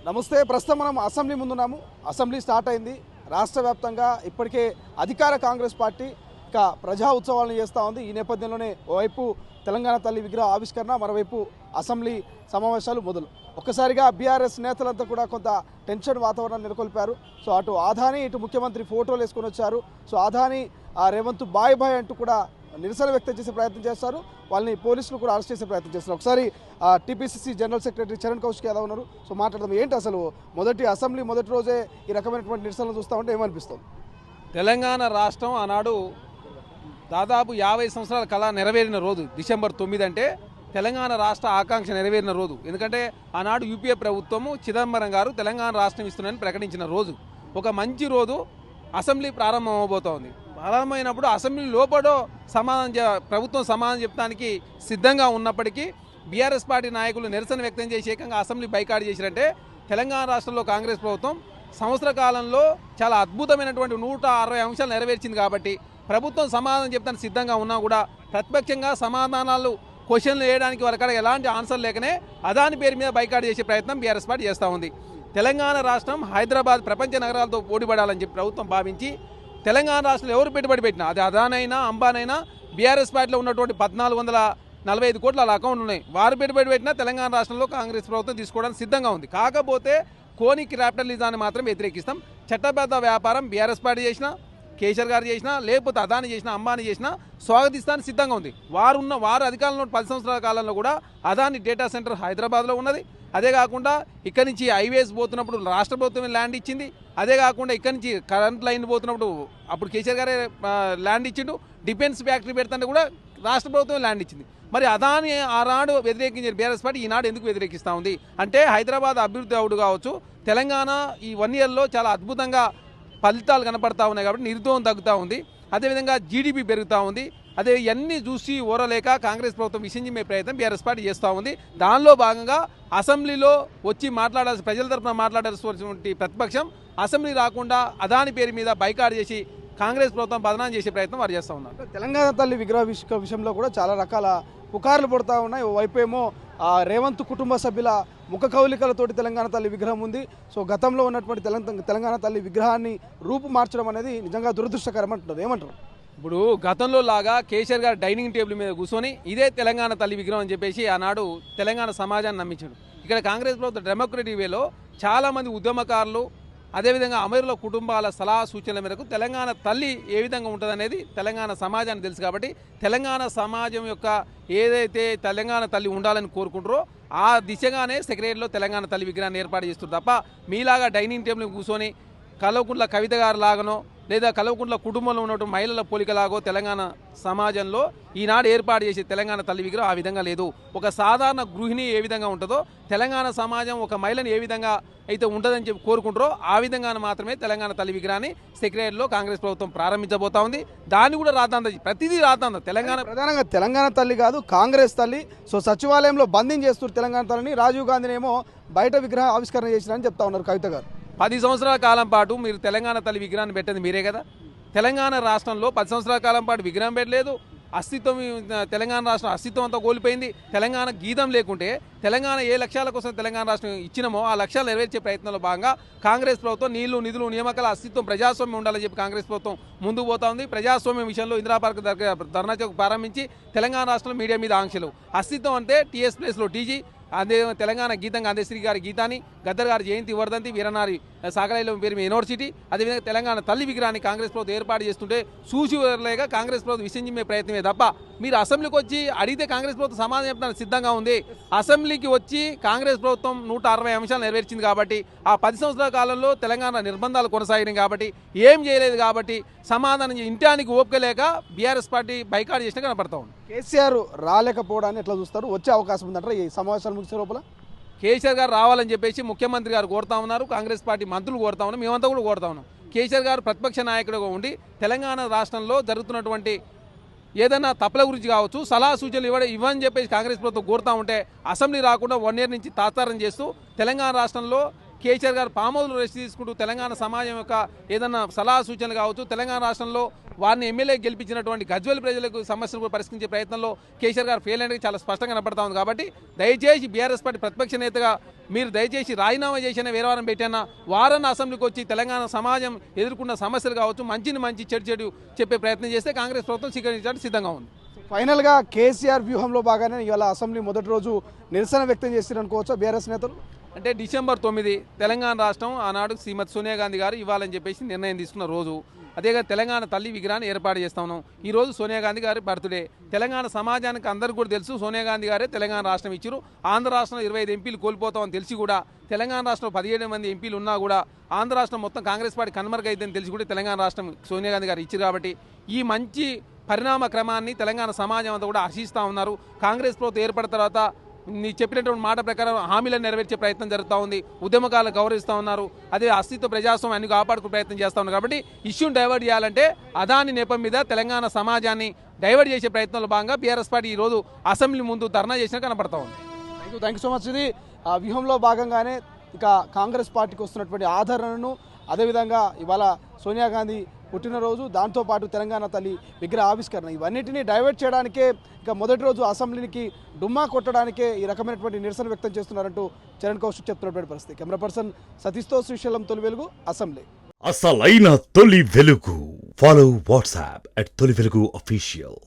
నమస్తే. ప్రస్తుతం మనం అసెంబ్లీ ముందున్నాము. అసెంబ్లీ స్టార్ట్ అయింది. రాష్ట్ర వ్యాప్తంగా ఇప్పటికే అధికార కాంగ్రెస్ పార్టీ ఇక ప్రజా ఉత్సవాలను చేస్తూ ఉంది. ఈ నేపథ్యంలోనే ఓవైపు తెలంగాణ తల్లి విగ్రహ ఆవిష్కరణ, మరోవైపు అసెంబ్లీ సమావేశాలు మొదలు. ఒక్కసారిగా బీఆర్ఎస్ నేతలంతా కూడా కొంత టెన్షన్ వాతావరణం నెలకొల్పారు. సో అటు ఆదాని ఇటు ముఖ్యమంత్రి ఫోటోలు వేసుకొని వచ్చారు. So Adani Revanth bye bye అంటూ కూడా నిరసన వ్యక్తం చేసే ప్రయత్నం చేస్తారు. వాళ్ళని పోలీసులు కూడా అరెస్ట్ చేసే ప్రయత్నం చేస్తారు. ఒకసారి TPCC general secretary Charan Kaushik Yadav ఉన్నారు. సో మాట్లాడదాం. ఏంటి అసలు అసెంబ్లీ మొదటి రోజే ఈ రకమైనటువంటి నిరసనలు చూస్తూ ఉంటే ఏమనిపిస్తుంది? తెలంగాణ రాష్ట్రం ఆనాడు దాదాపు 50 సంవత్సరాల కళ నెరవేరిన రోజు డిసెంబర్ 9 అంటే తెలంగాణ రాష్ట్ర ఆకాంక్ష నెరవేరిన రోజు. ఎందుకంటే ఆనాడు యూపీఏ ప్రభుత్వము చిదంబరం గారు తెలంగాణ రాష్ట్రం ఇస్తున్నారని ప్రకటించిన రోజు. ఒక మంచి రోజు అసెంబ్లీ ప్రారంభం అవబోతోంది. ప్రారంభమైనప్పుడు అసెంబ్లీ లోపల ప్రభుత్వం సమాధానం చెప్పడానికి సిద్ధంగా ఉన్నప్పటికీ బీఆర్ఎస్ పార్టీ నాయకులు నిరసన వ్యక్తం చేసి ఏకంగా అసెంబ్లీ బైకాట్ చేసినట్టే తెలంగాణ రాష్ట్రంలో కాంగ్రెస్ ప్రభుత్వం సంవత్సర కాలంలో చాలా అద్భుతమైనటువంటి 160 అంశాలు నెరవేర్చింది. కాబట్టి ప్రభుత్వం సమాధానం చెప్తానికి సిద్ధంగా ఉన్నా కూడా ప్రతిపక్షంగా సమాధానాలు క్వశ్చన్లు వేయడానికి వాళ్ళ ఎలాంటి ఆన్సర్ లేకనే అదాని పేరు మీద బైకాట్ చేసే ప్రయత్నం బీఆర్ఎస్ పార్టీ చేస్తూ ఉంది. తెలంగాణ రాష్ట్రం హైదరాబాద్ ప్రపంచ నగరాలతో పోటీపడాలని చెప్పి ప్రభుత్వం భావించి తెలంగాణ రాష్ట్రంలో ఎవరు పెట్టుబడి పెట్టినా అది అదానైనా అంబానైనా బీఆర్ఎస్ పార్టీలో ఉన్నటువంటి 1445 కోట్ల అలా అకౌంట్లు ఉన్నాయి. వారు పెట్టుబడి పెట్టినా తెలంగాణ రాష్ట్రంలో కాంగ్రెస్ ప్రభుత్వం తీసుకోవడానికి సిద్ధంగా ఉంది. కాకపోతే కోని క్యాపిటలిజాన్ని మాత్రం వ్యతిరేకిస్తాం. చట్టబద్ధ వ్యాపారం బీఆర్ఎస్ పార్టీ చేసినా, కేసీఆర్ గారు చేసినా, లేకపోతే అదాని చేసినా, అంబానీ చేసినా స్వాగతిస్తానికి సిద్ధంగా ఉంది. వారు అధికారంలో 10 సంవత్సరాల కాలంలో కూడా అదాని డేటా సెంటర్ హైదరాబాద్లో ఉన్నది. అదే కాకుండా ఇక్కడి నుంచి హైవేస్ పోతున్నప్పుడు రాష్ట్ర ప్రభుత్వమే ల్యాండ్ ఇచ్చింది. అదే కాకుండా ఇక్కడి నుంచి కరెంట్ లైన్ పోతున్నప్పుడు అప్పుడు కేసీఆర్ గారే ల్యాండ్ ఇచ్చిండు. డిఫెన్స్ ఫ్యాక్టరీ పెడుతుంటే కూడా రాష్ట్ర ప్రభుత్వమే ల్యాండ్ ఇచ్చింది. మరి అదాని ఆనాడు వ్యతిరేకించిన బీఆర్ఎస్ పార్టీ ఈనాడు ఎందుకు వ్యతిరేకిస్తూ ఉంది అంటే హైదరాబాద్ అభివృద్ధి అవుడు కావచ్చు, తెలంగాణ ఈ 1 ఇయర్లో చాలా అద్భుతంగా ఫలితాలు కనపడతా ఉన్నాయి. కాబట్టి నిరుద్యోగం తగ్గుతూ ఉంది. అదేవిధంగా జీడీపీ పెరుగుతూ ఉంది. అదే ఇవన్నీ చూసి ఓరలేక కాంగ్రెస్ ప్రభుత్వం విసించే ప్రయత్నం బీఆర్ఎస్ పార్టీ చేస్తూ ఉంది. దానిలో భాగంగా అసెంబ్లీలో వచ్చి ప్రజల తరఫున మాట్లాడాల్సినటువంటి ప్రతిపక్షం అసెంబ్లీ రాకుండా అదాని పేరు మీద బైకాట్ చేసి కాంగ్రెస్ ప్రభుత్వం బదనాం చేసే ప్రయత్నం వారు చేస్తూ ఉన్నారు. తెలంగాణ తల్లి విగ్రహ విషయంలో కూడా చాలా రకాల పుకార్లు పడుతూ ఉన్నాయి. ఓవైపు ఏమో రేవంత్ కుటుంబ సభ్యుల ముఖ కౌలికలతోటి తెలంగాణ తల్లి విగ్రహం ఉంది. సో గతంలో ఉన్నటువంటి తెలంగాణ తల్లి విగ్రహాన్ని రూపు మార్చడం అనేది నిజంగా దురదృష్టకరం అంటున్నారు. ఏమంటారు? ఇప్పుడు గతంలో లాగా కేసీఆర్ గారు డైనింగ్ టేబుల్ మీద కూర్చొని ఇదే తెలంగాణ తల్లి విగ్రహం అని చెప్పేసి ఆనాడు తెలంగాణ సమాజాన్ని నమ్మించాడు. ఇక్కడ కాంగ్రెస్ ప్రభుత్వం డెమోక్రటిక్ వేలో చాలామంది ఉద్యమకారులు అదేవిధంగా అమరుల కుటుంబాల సలహా సూచనల మేరకు తెలంగాణ తల్లి ఏ విధంగా ఉంటుందనేది తెలంగాణ సమాజానికి తెలుసు. కాబట్టి తెలంగాణ సమాజం యొక్క ఏదైతే తెలంగాణ తల్లి ఉండాలని కోరుకుంటారో ఆ దిశగానే సెక్రటరీలో తెలంగాణ తల్లి విగ్రహాన్ని ఏర్పాటు చేస్తారు తప్ప మీలాగా డైనింగ్ టేబుల్ కూర్చొని కల్వకుంట్ల కవిత గారు లాగనో లేదా కల్వకుంట్ల కుటుంబంలో ఉన్నటువంటి మహిళల పోలికలాగో తెలంగాణ సమాజంలో ఈనాడు ఏర్పాటు చేసే తెలంగాణ తల్లి విగ్రహం ఆ విధంగా లేదు. ఒక సాధారణ గృహిణి ఏ విధంగా ఉంటుందో తెలంగాణ సమాజం ఒక మహిళను ఏ విధంగా అయితే ఉంటుందని చెప్పి కోరుకుంటారో ఆ విధంగా మాత్రమే తెలంగాణ తల్లి విగ్రహాన్ని సెక్రటరీలో కాంగ్రెస్ ప్రభుత్వం ప్రారంభించబోతా ఉంది. దాన్ని కూడా రాద్దాంత ప్రతిదీ రాద్దాంత తెలంగాణ ప్రధానంగా తెలంగాణ తల్లి కాదు కాంగ్రెస్ తల్లి. సో సచివాలయంలో బంధింగ్ చేస్తారు తెలంగాణ తల్లిని. రాజీవ్ గాంధీని ఏమో బయట విగ్రహ ఆవిష్కరణ చేసినారని చెప్తా ఉన్నారు కవిత గారు. 10 సంవత్సరాల కాలం పాటు మీరు తెలంగాణ తల్లి విగ్రహాన్ని పెట్టింది మీరే కదా. తెలంగాణ రాష్ట్రంలో 10 సంవత్సరాల కాలం పాటు విగ్రహం పెట్టలేదు. అస్తిత్వం తెలంగాణ రాష్ట్రం అస్తిత్వం అంతా కోల్పోయింది. తెలంగాణ గీతం లేకుంటే తెలంగాణ ఏ లక్ష్యాల కోసం తెలంగాణ రాష్ట్రం ఇచ్చినామో ఆ లక్ష్యాలు నెరవేర్చే ప్రయత్నంలో భాగంగా కాంగ్రెస్ ప్రభుత్వం నీళ్లు నిధులు నియామకాల అస్తిత్వం ప్రజాస్వామ్యం ఉండాలని చెప్పి కాంగ్రెస్ ప్రభుత్వం ముందుకు పోతా ఉంది. ప్రజాస్వామ్యం విషయంలో ఇందిరా పార్క్ దగ్గర ధర్నా చౌక్ ప్రారంభించి తెలంగాణ రాష్ట్రంలో మీడియా మీద ఆంక్షలు. అస్తిత్వం అంటే టీఎస్ ప్లేస్లో టీజీ, అదే తెలంగాణ గీతంగా అందశ్రీ గారి గీతాన్ని, గద్దర్ గారి జయంతి వర్ధంతి, వీరనారి సాగరైలో పేరు యూనివర్సిటీ, అదేవిధంగా తెలంగాణ తల్లి విగ్రహాన్ని కాంగ్రెస్ ప్రభుత్వం ఏర్పాటు చేస్తుంటే చూసిలేక కాంగ్రెస్ ప్రభుత్వం విసించే ప్రయత్నమే తప్ప మీరు అసెంబ్లీకి వచ్చి అడిగితే కాంగ్రెస్ ప్రభుత్వం సమాధానం చెప్పడానికి సిద్ధంగా ఉంది. అసెంబ్లీకి వచ్చి కాంగ్రెస్ ప్రభుత్వం 160 అంశాలు నెరవేర్చింది. కాబట్టి ఆ 10 సంవత్సరాల కాలంలో తెలంగాణ నిర్బంధాలు కొనసాగినాయి. కాబట్టి ఏం చేయలేదు. కాబట్టి సమాధానం ఇంటానికి ఓపికలేక బీఆర్ఎస్ పార్టీ బైకాట్ చేసినా కనపడతా ఉంది. కేసీఆర్ రాలేకపోవడాన్ని ఎట్లా చూస్తారు? వచ్చే అవకాశం ఉందంటారా ఈ సమావేశాలు ముగిసే లోపల? కేసీఆర్ గారు రావాలని చెప్పేసి ముఖ్యమంత్రి గారు కోరుతా ఉన్నారు. కాంగ్రెస్ పార్టీ మంత్రులు కోరుతా ఉన్నారు. మేమంతా కూడా కోరుతా ఉన్నాం. కేసీఆర్ గారు ప్రతిపక్ష నాయకుడిగా ఉండి తెలంగాణ రాష్ట్రంలో జరుగుతున్నటువంటి ఏదైనా తప్పుల గురించి కావచ్చు సలహా సూచనలు ఇవ్వని చెప్పేసి కాంగ్రెస్ ప్రభుత్వం కోరుతా ఉంటే అసెంబ్లీ రాకుండా 1 ఇయర్ నుంచి తాత్సారం చేస్తూ తెలంగాణ రాష్ట్రంలో కేసీఆర్ గారు పామోదులు రెస్ట్ తీసుకుంటూ తెలంగాణ సమాజం యొక్క ఏదన్నా సలహా సూచనలు కావచ్చు, తెలంగాణ రాష్ట్రంలో వారిని ఎమ్మెల్యే గెలిపించినటువంటి గజ్వేల్ ప్రజలకు సమస్యలు కూడా పరిష్కరించే ప్రయత్నంలో కేసీఆర్ గారు ఫెయిల్ అనేది చాలా స్పష్టంగా కనపడతా ఉంది. కాబట్టి దయచేసి బీఆర్ఎస్ పార్టీ ప్రతిపక్ష నేతగా మీరు దయచేసి రాజీనామా చేసిన వేరే వారం పెట్టినా వారాన్ని అసెంబ్లీకి వచ్చి తెలంగాణ సమాజం ఎదుర్కొన్న సమస్యలు కావచ్చు, మంచిని మంచి చెడు చెప్పే ప్రయత్నం చేస్తే కాంగ్రెస్ ప్రభుత్వం స్వీకరించడానికి సిద్ధంగా ఉంది. ఫైనల్గా కేసీఆర్ వ్యూహంలో బాగానే ఇవాళ అసెంబ్లీ మొదటి రోజు నిరసన వ్యక్తం చేస్తారనుకోవచ్చా బీఆర్ఎస్ నేతలు? అంటే డిసెంబర్ 9 తెలంగాణ రాష్ట్రం ఆనాడు శ్రీమతి సోనియా గాంధీ గారు ఇవ్వాలని చెప్పేసి నిర్ణయం తీసుకున్న రోజు. అదేగా తెలంగాణ తల్లి విగ్రహాన్ని ఏర్పాటు చేస్తా ఉన్నాం. ఈరోజు సోనియా గాంధీ గారి బర్త్డే. తెలంగాణ సమాజానికి అందరికీ కూడా తెలుసు సోనియా గాంధీ గారే తెలంగాణ రాష్ట్రం ఇచ్చారు. ఆంధ్ర రాష్ట్రంలో 25 ఎంపీలు కోల్పోతామని తెలిసి కూడా, తెలంగాణ రాష్ట్రంలో 17 మంది ఎంపీలు ఉన్నా కూడా ఆంధ్ర రాష్ట్రం మొత్తం కాంగ్రెస్ పార్టీ కనుమరుగైందని తెలిసి కూడా తెలంగాణ రాష్ట్రం సోనియా గాంధీ గారు ఇచ్చారు. కాబట్టి ఈ మంచి పరిణామ క్రమాన్ని తెలంగాణ సమాజం అంతా కూడా హర్షిస్తూ ఉన్నారు. కాంగ్రెస్ ప్రభుత్వం ఏర్పడిన తర్వాత నీ చెప్పినటువంటి మాట ప్రకారం హామీలను నెరవేర్చే ప్రయత్నం జరుగుతూ ఉంది. ఉద్యమకాలను గౌరవిస్తూ ఉన్నారు. అదే అస్తిత్వ ప్రజాస్వామ్యం అన్ని కాపాడుకునే ప్రయత్నం చేస్తూ ఉన్నారు. కాబట్టి ఇష్యూని డైవర్ట్ చేయాలంటే అదాని నెపం మీద తెలంగాణ సమాజాన్ని డైవర్ట్ చేసే ప్రయత్నంలో భాగంగా బీఆర్ఎస్ పార్టీ ఈరోజు అసెంబ్లీ ముందు ధర్నా చేసినా కనపడతా ఉంది. Thank you so much. ఇది ఆ వ్యూహంలో భాగంగానే ఇక కాంగ్రెస్ పార్టీకి వస్తున్నటువంటి ఆదరణను, అదేవిధంగా ఇవాళ సోనియా గాంధీ పుట్టినరోజు, దాంతోపాటు తెలంగాణ తల్లి విగ్రహ ఆవిష్కరణ, ఇవన్నిటినీ డైవర్ట్ చేయడానికే ఇక మొదటి రోజు అసెంబ్లీకి డుమ్మా కొట్టడానికే ఈ రకమైనటువంటి నిరసన వ్యక్తం చేస్తున్నారంటూ చరణ్ కౌశిక్ చెప్తున్నటువంటి పరిస్థితి. కెమెరా పర్సన్ సతీష్తో శ్రీశైలం, తొలి వెలుగు, అసెంబ్లీ. అసలైన తొలి వెలుగు. ఫాలో వాట్సాప్ @తొలి వెలుగు అఫీషియల్.